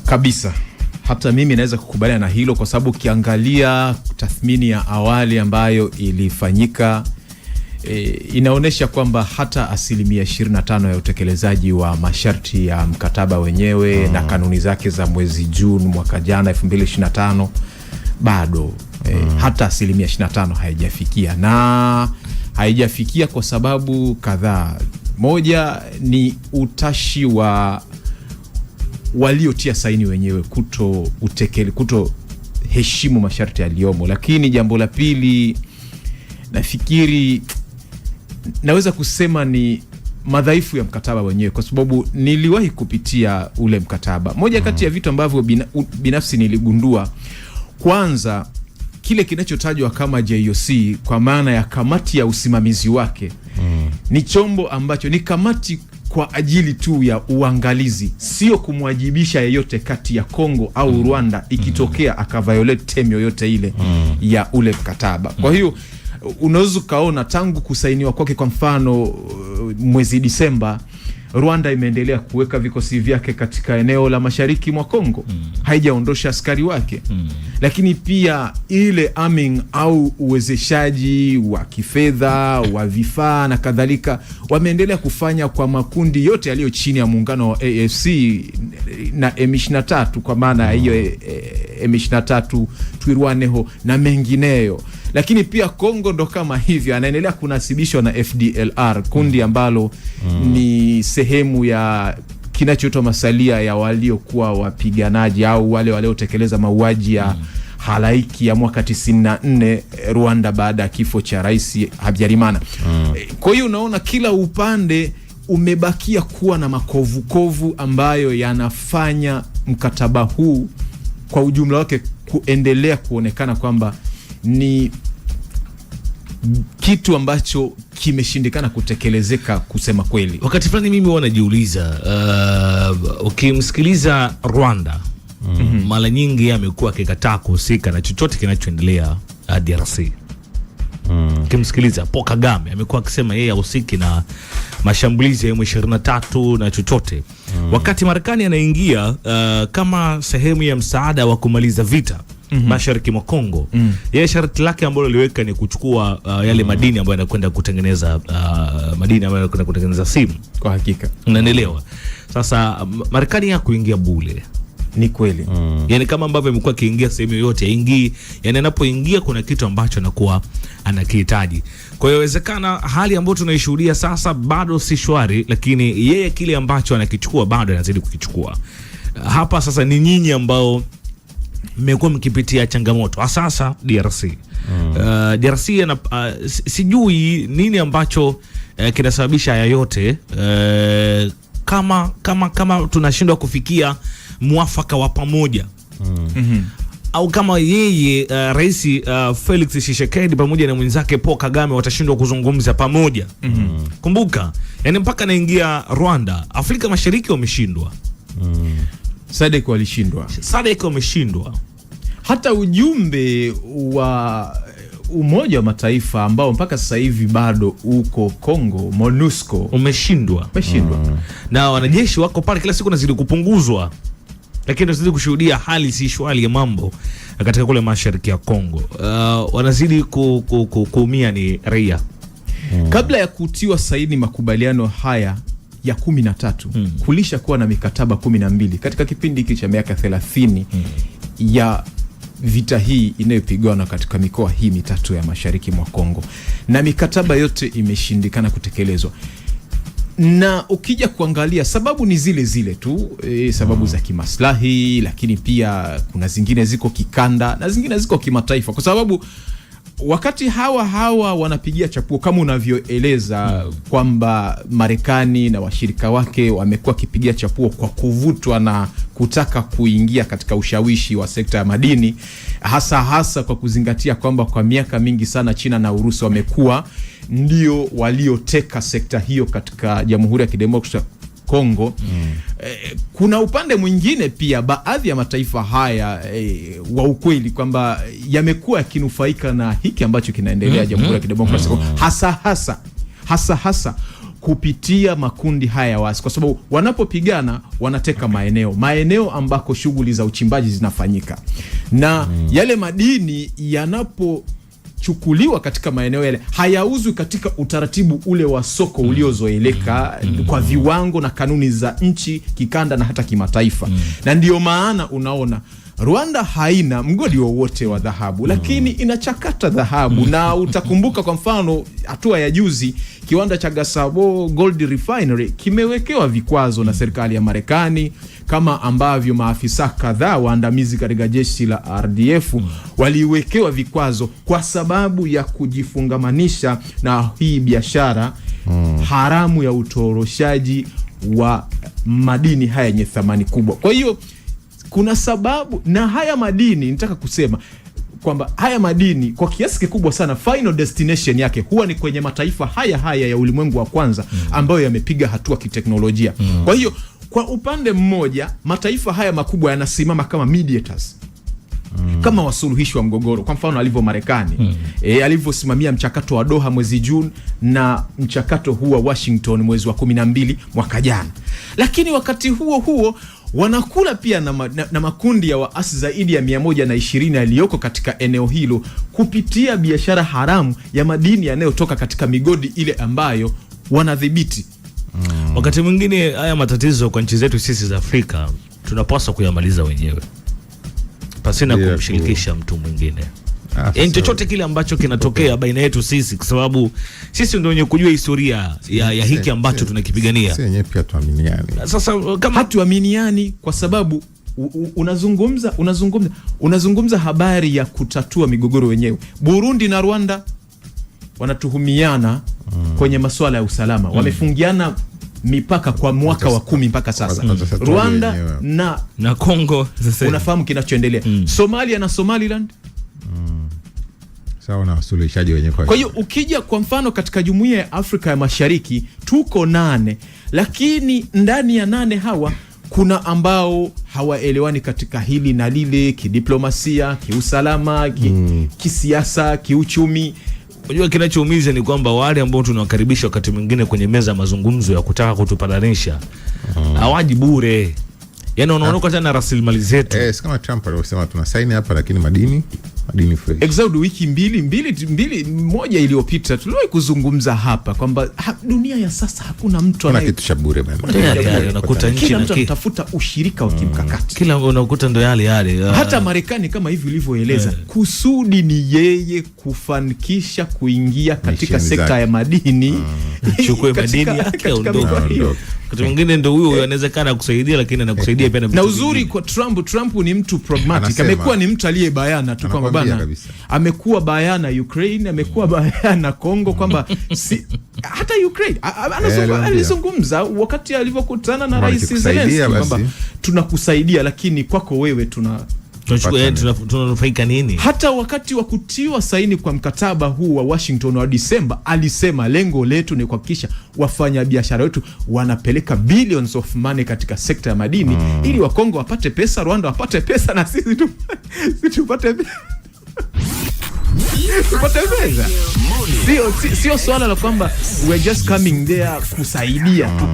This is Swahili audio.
Kabisa. Hata mimi naweza kukubaliana na hilo, kwa sababu ukiangalia tathmini ya awali ambayo ilifanyika inaonesha kwamba hata 25% ya utekelezaji wa masharti ya mkataba wenyewe na kanuni zake za mwezi Juni mwaka jana 2025 bado hata 25% haijafikia, na haijafikia kwa sababu kadhaa. Moja ni utashi wa waliotia saini wenyewe kuto heshimu masharti yaliyomo. Lakini jambo la pili, nafikiri naweza kusema ni madhaifu ya mkataba wenyewe, kwa sababu niliwahi kupitia ule mkataba. Moja kati ya vitu ambavyo binafsi niligundua, kwanza kile kinachotajwa kama JOC kwa maana ya kamati ya usimamizi wake ni chombo ambacho ni kamati kwa ajili tu ya uangalizi, sio kumwajibisha yeyote kati ya Kongo au Rwanda ikitokea akaviolate term yoyote ile ya ule mkataba. Kwa hiyo unaweza kaona tangu kusainiwa kwake, kwa mfano mwezi Disemba, Rwanda imeendelea kuweka vikosi vyake katika eneo la mashariki mwa Kongo, haijaondosha askari wake. Lakini pia ile arming au uwezeshaji wa kifedha, wa vifaa na kadhalika, wameendelea kufanya kwa makundi yote yaliyo chini ya muungano wa AFC na M23, kwa maana hiyo M23, Twirwaneho na mengineyo. Lakini pia Kongo ndo kama hivyo anaendelea kunasibishwa na FDLR, kundi ambalo ni sehemu ya kinachoitwa masalia ya waliokuwa wapiganaji au wale waliotekeleza mauaji ya halaiki ya mwaka 94 Rwanda baada ya kifo cha Rais Habyarimana. Kwa hiyo unaona kila upande umebakia kuwa na makovukovu ambayo yanafanya mkataba huu kwa ujumla wake kuendelea kuonekana kwamba ni kitu ambacho kimeshindikana kutekelezeka kusema kweli. Wakati fulani mimi huwa najiuliza, ukimsikiliza Rwanda mara nyingi amekuwa akikataa kuhusika na chochote kinachoendelea DRC. Ukimsikiliza Paul Kagame amekuwa akisema yeye hahusiki na mashambulizi ya M23 na chochote. Wakati Marekani anaingia kama sehemu ya msaada wa kumaliza vita mashariki mwa Kongo, yeye sharti lake ambalo liweka ni kuchukua yale madini ambayo yanakwenda kutengeneza madini ambayo yanakwenda kutengeneza simu. Kwa hakika unaelewa. Sasa Marekani ya kuingia bure. Ni kweli. Yani kama ambavyo imekuwa kiingia sehemu yote yaingie, yani anapoingia kuna kitu ambacho anakuwa anakihitaji. Kwa hiyo inawezekana hali ambayo tunaishuhudia sasa bado si shwari, lakini yeye kile ambacho anakichukua bado anazidi kukichukua. Hapa sasa ni nyinyi ambao mmekuwa mkipitia changamoto sasa DRC. DRC sijui nini ambacho kinasababisha haya yote, kama tunashindwa kufikia mwafaka wa pamoja. Au kama yeye Rais Felix Tshisekedi pamoja na mwenzake Paul Kagame watashindwa kuzungumza pamoja. Kumbuka, yani mpaka naingia Rwanda, Afrika Mashariki wameshindwa. SADC walishindwa. SADC wameshindwa. Hata ujumbe wa Umoja wa Mataifa ambao mpaka sasa hivi bado uko Kongo, MONUSCO, umeshindwa. Na wanajeshi wako pale kila siku nazidi kupunguzwa. Lakini tunazidi kushuhudia hali si shwari ya mambo katika kule mashariki ya Kongo. Wanazidi kuumia ni raia. Kabla ya kutiwa saini makubaliano haya ya 13 kulisha kuwa na mikataba 12 katika kipindi hiki cha miaka 30 ya vita hii inayopigana katika mikoa hii mitatu ya mashariki mwa Kongo, na mikataba yote imeshindikana kutekelezwa. Na ukija kuangalia sababu ni zile zile tu, sababu za kimaslahi, lakini pia kuna zingine ziko kikanda na zingine ziko kimataifa, kwa sababu wakati hawa wanapigia chapuo kama unavyoeleza kwamba Marekani na washirika wake wamekuwa kipigia chapuo kwa kuvutwa na kutaka kuingia katika ushawishi wa sekta ya madini, hasa kwa kuzingatia kwamba kwa miaka mingi sana China na Urusi wamekuwa ndio walioteka sekta hiyo katika Jamhuri ya Kidemokrasia Kongo. Kuna upande mwingine pia baadhi ya mataifa haya wa ukweli kwamba yamekuwa yakinufaika na hiki ambacho kinaendelea Jamhuri ya Kidemokrasia Kongo, hasa kupitia makundi haya waasi, kwa sababu wanapopigana wanateka maeneo ambako shughuli za uchimbaji zinafanyika, na yale madini yanapochukuliwa katika maeneo yale hayauzwi katika utaratibu ule wa soko uliozoeleka kwa viwango na kanuni za nchi, kikanda na hata kimataifa. Na ndio maana unaona Rwanda haina mgodi wowote wa dhahabu, lakini inachakata dhahabu. Na utakumbuka kwa mfano hatua ya juzi, kiwanda cha Gasabo Gold Refinery kimewekewa vikwazo na serikali ya Marekani, kama ambavyo maafisa kadhaa waandamizi katika jeshi la RDF waliwekewa vikwazo kwa sababu ya kujifungamanisha na hii biashara haramu ya utoroshaji wa madini haya yenye thamani kubwa. Kwa hiyo kuna sababu, na haya madini, nitaka kusema kwamba haya madini kwa kiasi kikubwa sana final destination yake huwa ni kwenye mataifa haya ya ulimwengu wa kwanza ambayo yamepiga hatua kiteknolojia. Kwa hiyo kwa upande mmoja mataifa haya makubwa yanasimama kama mediators, kama wasuluhishi wa mgogoro, kwa mfano alivyo Marekani alivyosimamia mchakato wa Doha mwezi Juni na mchakato huu wa Washington mwezi wa 12 mwaka jana. Lakini wakati huo wanakula pia na makundi ya waasi zaidi ya 120 yaliyoko katika eneo hilo kupitia biashara haramu ya madini yanayotoka katika migodi ile ambayo wanadhibiti. Wakati mwingine haya matatizo kwa nchi zetu sisi za Afrika tunapaswa kuyamaliza wenyewe pasina kumshirikisha mtu mwingine. Chochote kile ambacho kinatokea baina yetu sisi, kwa sababu sisi ndio wenye kujua historia ya hiki ambacho tunakipigania. Sisi wenyewe pia tuaminiane. Sasa kama hatuaminiani, kwa sababu unazungumza habari ya kutatua migogoro wenyewe. Burundi na Rwanda wanatuhumiana kwenye masuala ya usalama. Wamefungiana mipaka kwa mwaka wa 10 mpaka sasa. Rwanda na Kongo, unafahamu kinachoendelea. Somalia na Somaliland sawa na wasuluhishaji wenyewe. Kwa hiyo ukija kwa mfano katika Jumuiya ya Afrika ya Mashariki tuko 8, lakini ndani ya 8 hawa kuna ambao hawaelewani katika hili na lile, kidiplomasia, kiusalama, kisiasa, kiuchumi. Unajua kinachoumiza ni kwamba wale ambao tunawakaribisha wakati mwingine kwenye meza mazungumzo ya kutaka kutupatanisha hawaji bure. Yaani unaondoka tena rasilimali zetu. Kama Trump alisema tunasaini hapa lakini madini fresh. Exaudi wiki moja iliyopita tuliwahi kuzungumza hapa kwamba dunia ya sasa hakuna mtu ana kitu cha bure bwana. Unakuta nchi kila mtu anatafuta ushirika wa kimkakati. Kila unakuta ndo yale. Hata Marekani kama hivi ulivyoeleza, kusudi ni yeye kufanikisha kuingia katika sekta ya madini. Chukue madini yake ondoka. Wakati mwingine ndo huyo anawezekana kusaidia, lakini anakusaidia pia na uzuri kwa Trump ni mtu pragmatic. Amekuwa ni mtu aliyebayana tu kwamba bana, amekuwa bayana Ukraine, amekuwa bayana Kongo kwamba hata Ukraine alizungumza wakati alivyokutana na Rais Zelensky kwamba tunakusaidia, lakini kwako wewe tunanufaika nini? Hata wakati wa kutiwa saini kwa mkataba huu wa Washington wa Disemba alisema lengo letu ni kuhakikisha wafanya biashara wetu wanapeleka billions of money katika sekta ya madini ili Wakongo wapate pesa, Rwanda wapate pesa, na sisi tupate pesa. Sio swala la kwamba we're just coming there kusaidia tu.